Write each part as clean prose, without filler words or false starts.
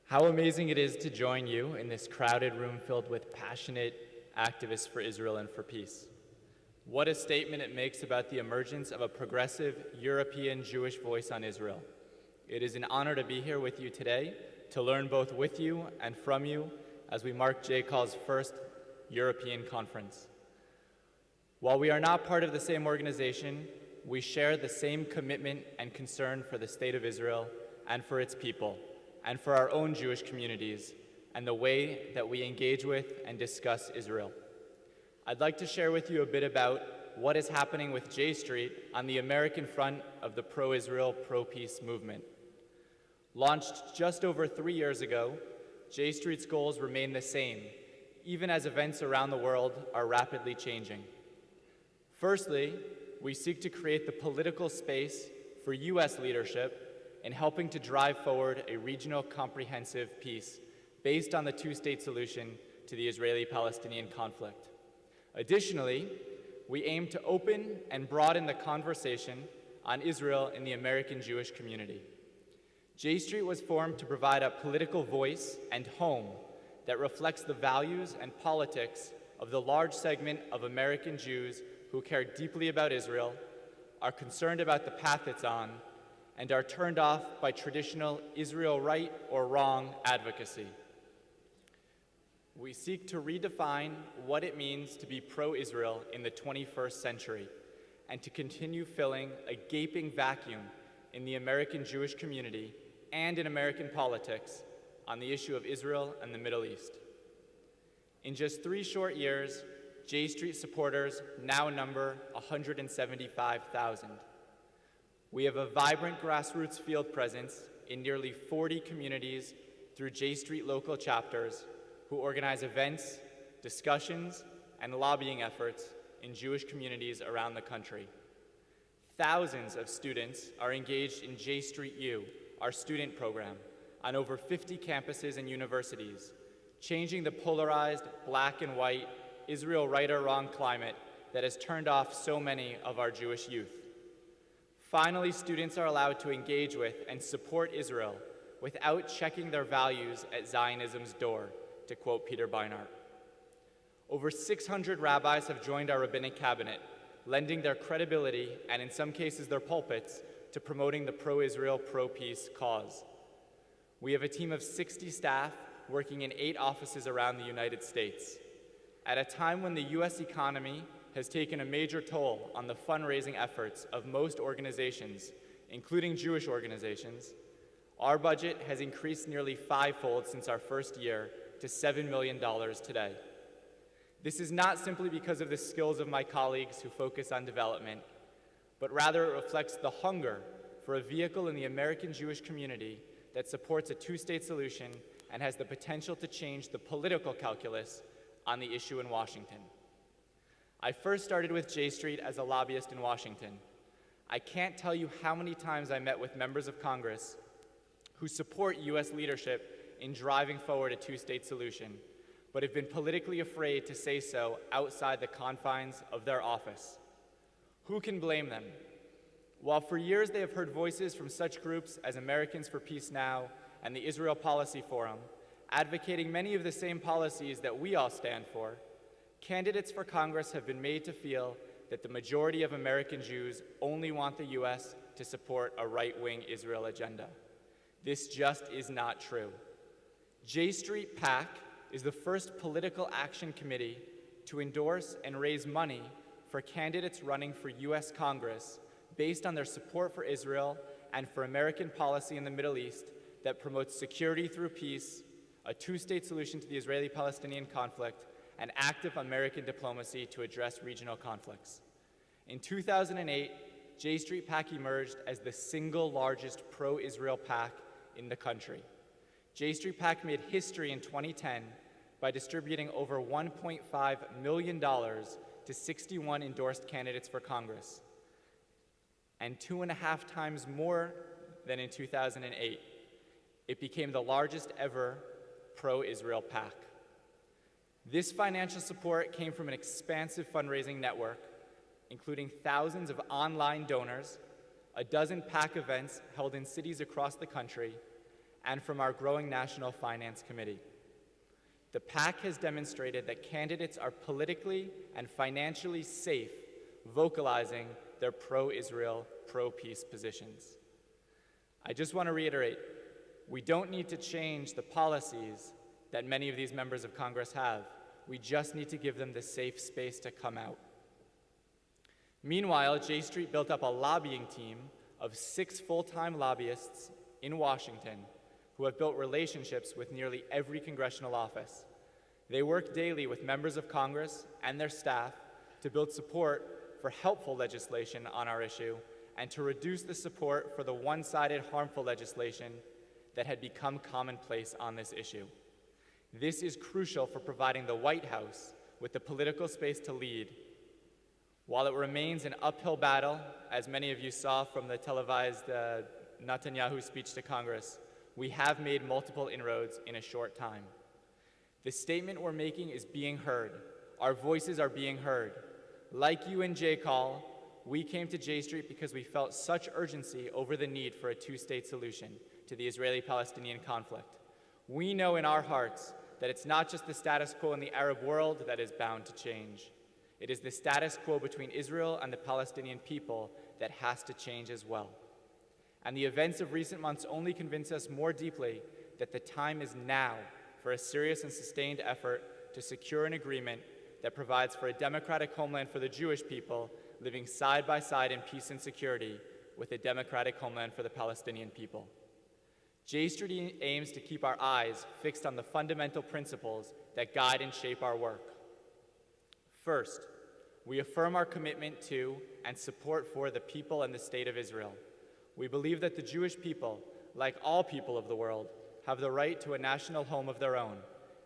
How amazing it is to join you in this crowded room filled with passionate activists for Israel and for peace. What a statement it makes about the emergence of a progressive European Jewish voice on Israel. It is an honor to be here with you today, to learn both with you and from you as we mark JCall's first European conference. While we are not part of the same organization, we share the same commitment and concern for the state of Israel and for its people, and for our own Jewish communities, and the way that we engage with and discuss Israel. I'd like to share with you a bit about what is happening with JStreet on the American front of the pro-Israel, pro-peace movement. Launched just over 3 years ago, JStreet's goals remain the same, even as events around the world are rapidly changing. Firstly, we seek to create the political space for U.S. leadership in helping to drive forward a regional comprehensive peace based on the two-state solution to the Israeli-Palestinian conflict. Additionally, we aim to open and broaden the conversation on Israel in the American Jewish community. JStreet was formed to provide a political voice and home that reflects the values and politics of the large segment of American Jews who care deeply about Israel, are concerned about the path it's on, and are turned off by traditional Israel right or wrong advocacy. We seek to redefine what it means to be pro-Israel in the 21st century and to continue filling a gaping vacuum in the American Jewish community and in American politics on the issue of Israel and the Middle East. In just 3 short years, JStreet supporters now number 175,000. We have a vibrant grassroots field presence in nearly 40 communities through JStreet local chapters who organize events, discussions, and lobbying efforts in Jewish communities around the country. Thousands of students are engaged in JStreet U, our student program, on over 50 campuses and universities, changing the polarized black and white Israel right or wrong climate that has turned off so many of our Jewish youth. Finally, students are allowed to engage with and support Israel without checking their values at Zionism's door, to quote Peter Beinart. Over 600 rabbis have joined our rabbinic cabinet, lending their credibility and in some cases their pulpits to promoting the pro-Israel, pro-peace cause. We have a team of 60 staff working in 8 offices around the United States. At a time when the U.S. economy has taken a major toll on the fundraising efforts of most organizations, including Jewish organizations, our budget has increased nearly 5-fold since our first year to $7 million today. This is not simply because of the skills of my colleagues who focus on development, but rather it reflects the hunger for a vehicle in the American Jewish community that supports a two-state solution and has the potential to change the political calculus on the issue in Washington. I first started with JStreet as a lobbyist in Washington. I can't tell you how many times I met with members of Congress who support U.S. leadership in driving forward a two-state solution, but have been politically afraid to say so outside the confines of their office. Who can blame them? While for years they have heard voices from such groups as Americans for Peace Now and the Israel Policy Forum, advocating many of the same policies that we all stand for, candidates for Congress have been made to feel that the majority of American Jews only want the U.S. to support a right-wing Israel agenda. This just is not true. JStreet PAC is the first political action committee to endorse and raise money for candidates running for U.S. Congress based on their support for Israel and for American policy in the Middle East that promotes security through peace, a two-state solution to the Israeli-Palestinian conflict, and active American diplomacy to address regional conflicts. In 2008, JStreet PAC emerged as the single largest pro-Israel PAC in the country. JStreet PAC made history in 2010 by distributing over $1.5 million to 61 endorsed candidates for Congress, and 2.5 times more than in 2008. It became the largest ever pro-Israel PAC. This financial support came from an expansive fundraising network, including thousands of online donors, a dozen PAC events held in cities across the country, and from our growing National Finance Committee. The PAC has demonstrated that candidates are politically and financially safe vocalizing their pro-Israel, pro-peace positions. I just want to reiterate, we don't need to change the policies that many of these members of Congress have. We just need to give them the safe space to come out. Meanwhile, JStreet built up a lobbying team of 6 full-time lobbyists in Washington who have built relationships with nearly every congressional office. They work daily with members of Congress and their staff to build support for helpful legislation on our issue and to reduce the support for the one-sided harmful legislation that had become commonplace on this issue. This is crucial for providing the White House with the political space to lead. While it remains an uphill battle, as many of you saw from the televised Netanyahu speech to Congress, we have made multiple inroads in a short time. The statement we're making is being heard. Our voices are being heard. Like you in JCall, we came to JStreet because we felt such urgency over the need for a two-state solution to the Israeli-Palestinian conflict. We know in our hearts that it's not just the status quo in the Arab world that is bound to change. It is the status quo between Israel and the Palestinian people that has to change as well. And the events of recent months only convince us more deeply that the time is now for a serious and sustained effort to secure an agreement that provides for a democratic homeland for the Jewish people living side by side in peace and security with a democratic homeland for the Palestinian people. JStreet aims to keep our eyes fixed on the fundamental principles that guide and shape our work. First, we affirm our commitment to and support for the people and the state of Israel. We believe that the Jewish people, like all people of the world, have the right to a national home of their own,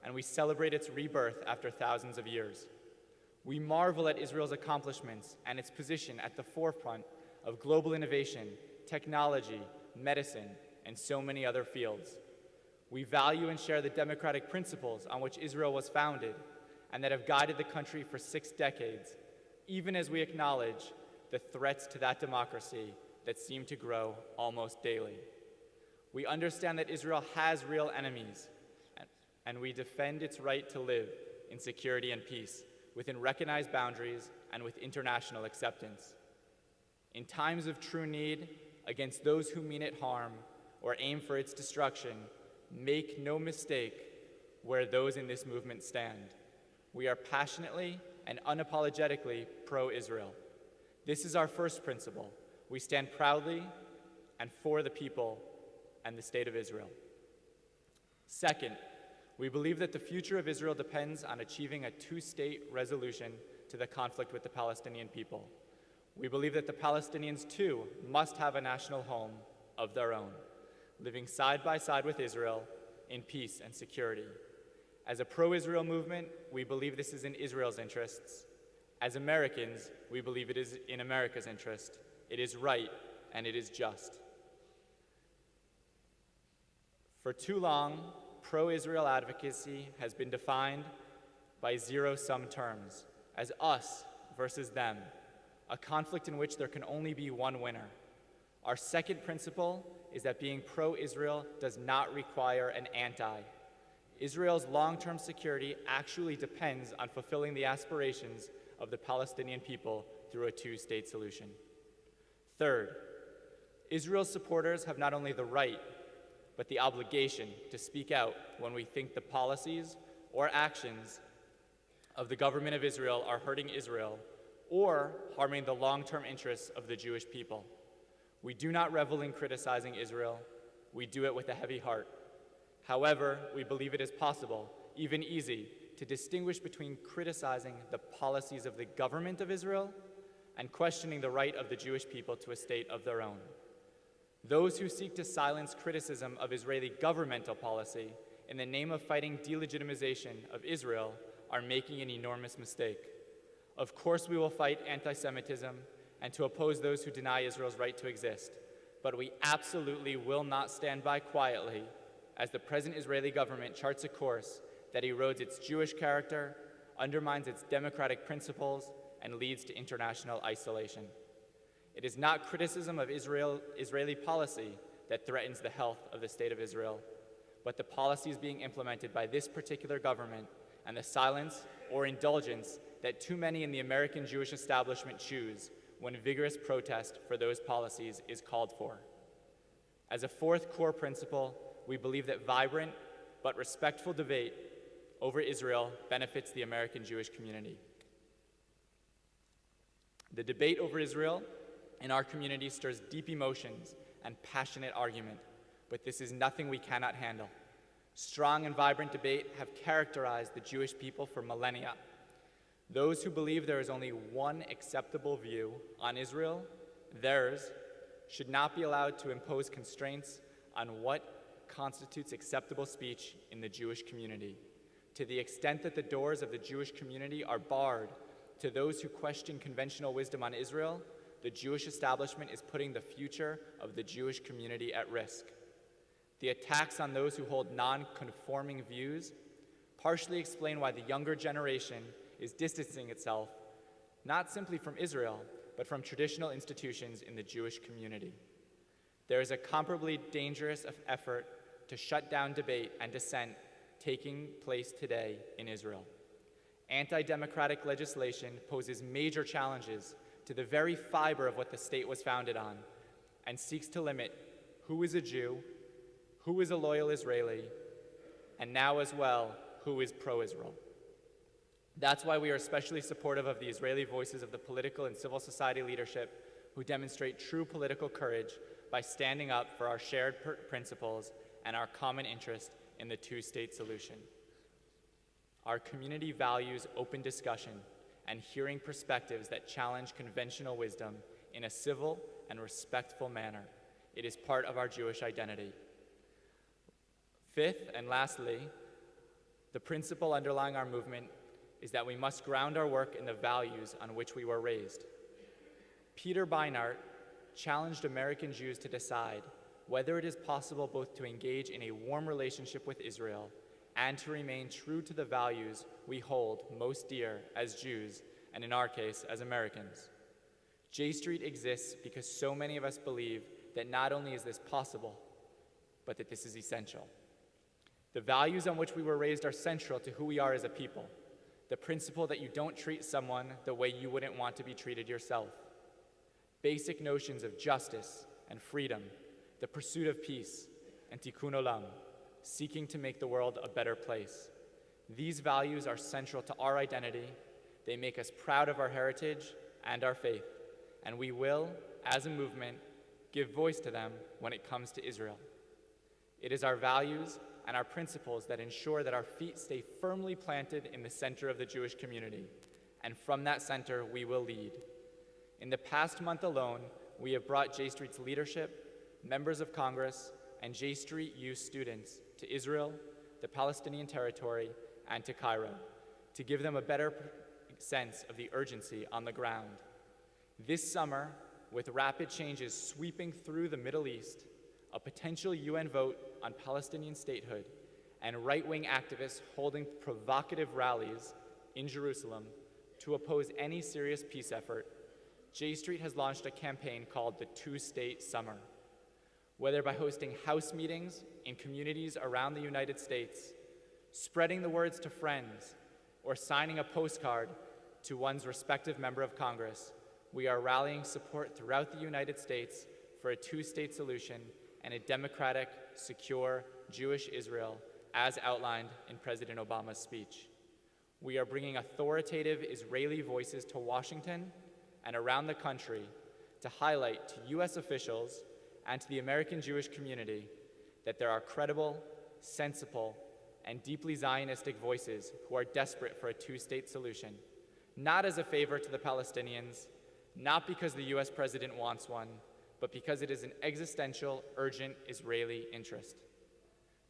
and we celebrate its rebirth after thousands of years. We marvel at Israel's accomplishments and its position at the forefront of global innovation, technology, medicine, and so many other fields. We value and share the democratic principles on which Israel was founded and that have guided the country for 6 decades, even as we acknowledge the threats to that democracy that seem to grow almost daily. We understand that Israel has real enemies, and we defend its right to live in security and peace within recognized boundaries and with international acceptance. In times of true need, against those who mean it harm or aim for its destruction, make no mistake where those in this movement stand. We are passionately and unapologetically pro-Israel. This is our first principle. We stand proudly and for the people and the state of Israel. Second, we believe that the future of Israel depends on achieving a two-state resolution to the conflict with the Palestinian people. We believe that the Palestinians, too, must have a national home of their own, living side by side with Israel in peace and security. As a pro-Israel movement, we believe this is in Israel's interests. As Americans, we believe it is in America's interest. It is right, and it is just. For too long, pro-Israel advocacy has been defined by zero-sum terms, as us versus them, a conflict in which there can only be one winner. Our second principle is that being pro-Israel does not require an anti. Israel's long-term security actually depends on fulfilling the aspirations of the Palestinian people through a two-state solution. Third, Israel's supporters have not only the right, but the obligation to speak out when we think the policies or actions of the government of Israel are hurting Israel or harming the long-term interests of the Jewish people. We do not revel in criticizing Israel. We do it with a heavy heart. However, we believe it is possible, even easy, to distinguish between criticizing the policies of the government of Israel and questioning the right of the Jewish people to a state of their own. Those who seek to silence criticism of Israeli governmental policy in the name of fighting delegitimization of Israel are making an enormous mistake. Of course, we will fight anti-Semitism and to oppose those who deny Israel's right to exist, but we absolutely will not stand by quietly as the present Israeli government charts a course that erodes its Jewish character, undermines its democratic principles, and leads to international isolation. It is not criticism of Israeli policy that threatens the health of the State of Israel, but the policies being implemented by this particular government and the silence or indulgence that too many in the American Jewish establishment choose when vigorous protest for those policies is called for. As a fourth core principle, we believe that vibrant but respectful debate over Israel benefits the American Jewish community. The debate over Israel in our community stirs deep emotions and passionate argument, but this is nothing we cannot handle. Strong and vibrant debate have characterized the Jewish people for millennia. Those who believe there is only one acceptable view on Israel, theirs, should not be allowed to impose constraints on what constitutes acceptable speech in the Jewish community. To the extent that the doors of the Jewish community are barred to those who question conventional wisdom on Israel, the Jewish establishment is putting the future of the Jewish community at risk. The attacks on those who hold non-conforming views partially explain why the younger generation is distancing itself, not simply from Israel, but from traditional institutions in the Jewish community. There is a comparably dangerous effort to shut down debate and dissent taking place today in Israel. Anti-democratic legislation poses major challenges to the very fiber of what the state was founded on and seeks to limit who is a Jew, who is a loyal Israeli, and now as well, who is pro-Israel. That's why we are especially supportive of the Israeli voices of the political and civil society leadership who demonstrate true political courage by standing up for our shared principles and our common interest in the two-state solution. Our community values open discussion and hearing perspectives that challenge conventional wisdom in a civil and respectful manner. It is part of our Jewish identity. Fifth, and lastly, the principle underlying our movement is that we must ground our work in the values on which we were raised. Peter Beinart challenged American Jews to decide whether it is possible both to engage in a warm relationship with Israel and to remain true to the values we hold most dear as Jews, and in our case, as Americans. JStreet exists because so many of us believe that not only is this possible, but that this is essential. The values on which we were raised are central to who we are as a people. The principle that you don't treat someone the way you wouldn't want to be treated yourself. Basic notions of justice and freedom, the pursuit of peace, and tikkun olam, seeking to make the world a better place. These values are central to our identity. They make us proud of our heritage and our faith, and we will, as a movement, give voice to them when it comes to Israel. It is our values and our principles that ensure that our feet stay firmly planted in the center of the Jewish community, and from that center we will lead. In the past month alone, we have brought JStreet's leadership, members of Congress, and JStreet youth students to Israel, the Palestinian territory, and to Cairo, to give them a better sense of the urgency on the ground. This summer, with rapid changes sweeping through the Middle East, a potential UN vote on Palestinian statehood, and right-wing activists holding provocative rallies in Jerusalem to oppose any serious peace effort, JStreet has launched a campaign called the Two-State Summer. Whether by hosting house meetings in communities around the United States, spreading the words to friends, or signing a postcard to one's respective member of Congress, we are rallying support throughout the United States for a two-state solution and a democratic, secure Jewish Israel, as outlined in President Obama's speech. We are bringing authoritative Israeli voices to Washington and around the country to highlight to US officials and to the American Jewish community that there are credible, sensible, and deeply Zionistic voices who are desperate for a two-state solution, not as a favor to the Palestinians, not because the US president wants one, but because it is an existential, urgent Israeli interest.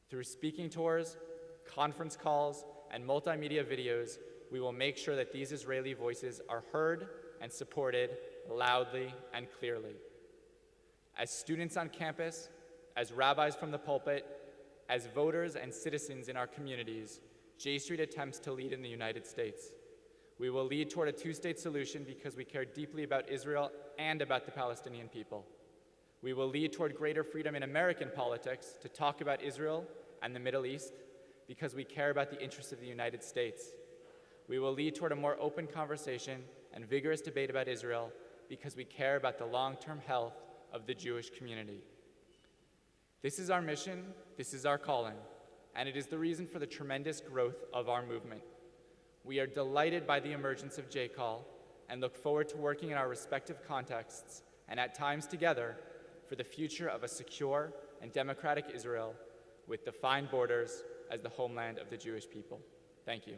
Through speaking tours, conference calls, and multimedia videos, we will make sure that these Israeli voices are heard and supported loudly and clearly. As students on campus, as rabbis from the pulpit, as voters and citizens in our communities, JStreet attempts to lead in the United States. We will lead toward a two-state solution because we care deeply about Israel and about the Palestinian people. We will lead toward greater freedom in American politics to talk about Israel and the Middle East because we care about the interests of the United States. We will lead toward a more open conversation and vigorous debate about Israel because we care about the long-term health of the Jewish community. This is our mission, this is our calling, and it is the reason for the tremendous growth of our movement. We are delighted by the emergence of JCall and look forward to working in our respective contexts and at times together for the future of a secure and democratic Israel with defined borders as the homeland of the Jewish people. Thank you.